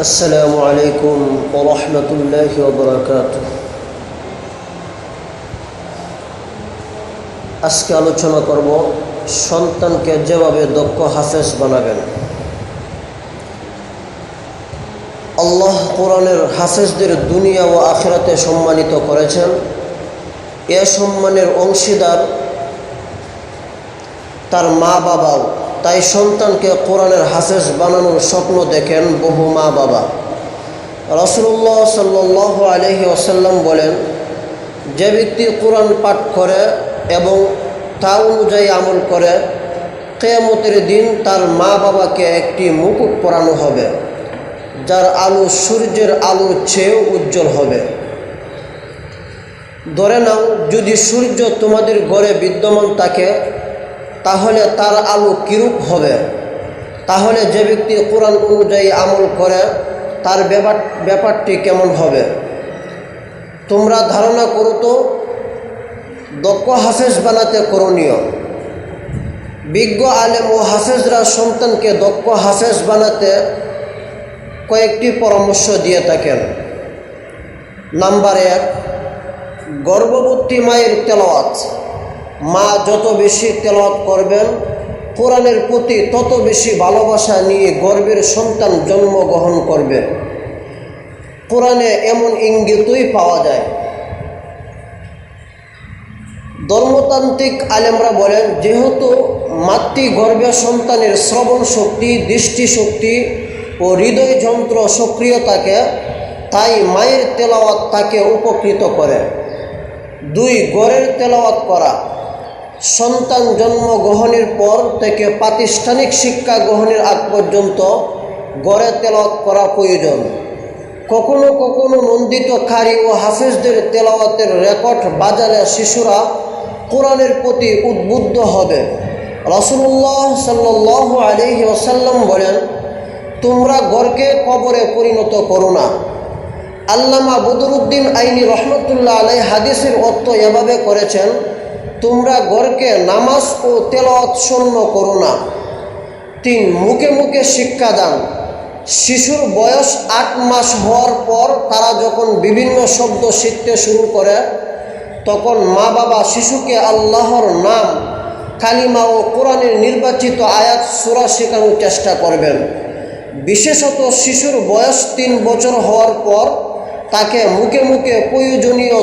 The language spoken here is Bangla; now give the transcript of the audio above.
আসসালামু আলাইকুম ওয়া রাহমাতুল্লাহি ওয়া বারাকাতুহু। আজকে আলোচনা করব সন্তানকে যেভাবে দক্ষ হাফেজ বানাবেন। আল্লাহ কোরআনের হাফেজদের দুনিয়া ও আখিরাতে সম্মানিত করেছেন। এ সম্মানের অংশীদার তার মা বাবাও। তাই সন্তানকে কোরআনের হাফেজ বানানোর স্বপ্ন দেখেন বহু মা বাবা। রাসূলুল্লাহ সাল্লাল্লাহু আলাইহি ওয়াসাল্লাম বলেন, যে ব্যক্তি কোরআন পাঠ করে এবং তা অনুযায়ী আমল করে, কিয়ামতের দিন তার মা বাবাকে একটি মুকুট পরানো হবে, যার আলো সূর্যের আলোর চেয়েও উজ্জ্বল হবে। ধরে নাও, যদি সূর্য তোমাদের ঘরে বিদ্যমান থাকে, তাহলে তার আলো কিরূপ হবে? তাহলে যে ব্যক্তি কোরআন অনুযায়ী আমল করে, তার ব্যাপারটি কেমন হবে? তোমরা ধারণা করো তো। দক্ষ হাফেজ বানাতে করণীয়। বিজ্ঞ আলেম ও হাফেজরা সন্তানকে দক্ষ হাফেজ বানাতে কয়েকটি পরামর্শ দিয়ে থাকেন। নাম্বার 1, গর্ভবতী মায়ের তেলাওয়াত। মা যত বেশি তেলাওয়াত করবেন, কোরআনের প্রতি তত বেশি ভালোবাসা নিয়ে গর্ভের সন্তান জন্মগ্রহণ করবে। কোরআনে এমন ইঙ্গিতই পাওয়া যায়। ধর্মতান্ত্রিক আলেমরা বলেন, যেহেতু মাতৃগর্ভে সন্তানের শ্রবণ শক্তি, দৃষ্টিশক্তি ও হৃদয় যন্ত্র সক্রিয় থাকে, তাই মায়ের তেলাওয়াত তাকে উপকৃত করে। 2, গড়ের তেলাওয়াত করা। সন্তান জন্মগ্রহণের পর থেকে প্রাতিষ্ঠানিক শিক্ষা গ্রহণের আগ পর্যন্ত গড়ে তেলাওয়াত করা প্রয়োজন। কখনো কখনো নন্দিত কারি ও হাফেজদের তেলাওয়াতের রেকর্ড বাজালে শিশুরা কোরআনের প্রতি উদ্বুদ্ধ হবে। রাসূলুল্লাহ সাল্লাল্লাহু আলাইহি ওয়াসাল্লাম বলেন, তোমরা গড়কে কবরে পরিণত করো না। আল্লামা বদরুদ্দিন আইনি রহমতুল্লাহ আলাইহি হাদিসের অর্থ এভাবে করেছেন, তোমরা গড়কে নামাজ ও তেলাওয়াত শূন্য করো না। 3, মুখে মুখে শিক্ষাদান। শিশুর বয়স 8 মাস হওয়ার পর তারা যখন বিভিন্ন শব্দ শিখতে শুরু করে, তখন মা বাবা শিশুকে আল্লাহর নাম, কালিমা ও কোরআনের নির্বাচিত আয়াত সূরা শেখানোর চেষ্টা করবেন। বিশেষত শিশুর বয়স 3 বছর হওয়ার পর তাকে মুখে মুখে প্রয়োজনীয়